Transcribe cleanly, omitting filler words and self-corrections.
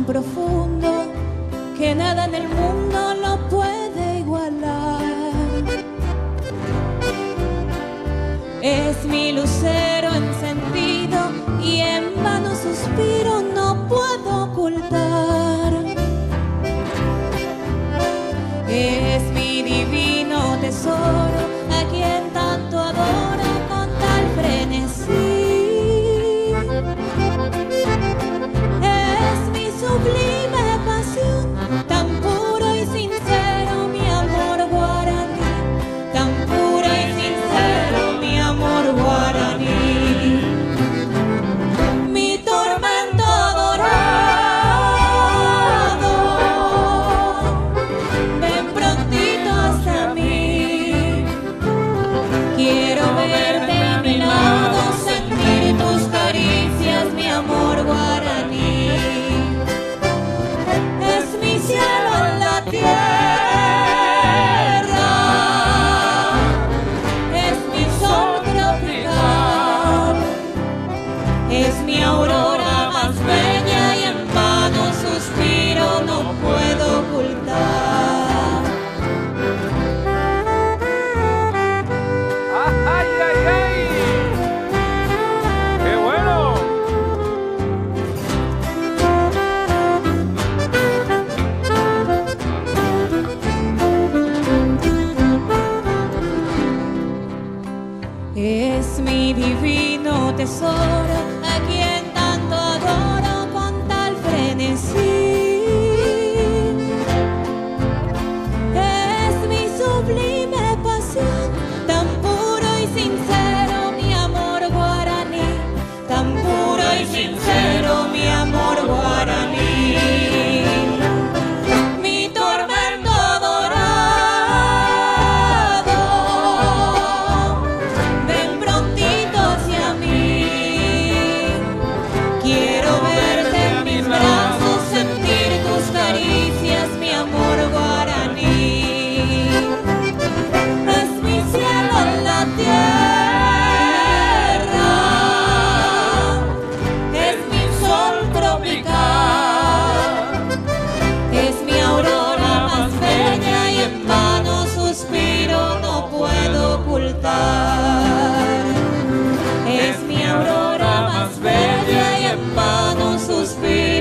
profundo que nada en el mundo lo puede igualar. Es mi lucero encendido y en vano suspiro, no puedo ocultar. Es mi divino tesoro, a quien tanto adoro con tal frenesí. Es mi sublime pasión, tan puro y sincero mi amor guaraní, tan puro y sincero mi amor guaraní. Mi tormento adorado, ven prontito hacia mí. Quiero verte a mi lado, sentir tus caricias, mi amor guaraní. Es mi cielo en la tierra, es mi sol tropical, es mi aurora más bella y en vano suspiro, no puedo ocultar. ¡Ay, ay, ay! ¡Qué bueno! Es mi divino tesoro, a quien tanto adoro con tal frenesí. Es mi sublime pasión, tan puro y sincero mi amor guaraní, tan puro y sincero mi amor guaraní. Mi tormento adorado, ven prontito hacia mí. Quiero verte en mis brazos, sentir tus caricias, mi amor guaraní. Es mi cielo en la tierra, es mi sol tropical, es mi aurora más bella y en vano suspiro, no puedo ocultar. Es mi aurora más bella y en vano suspiro.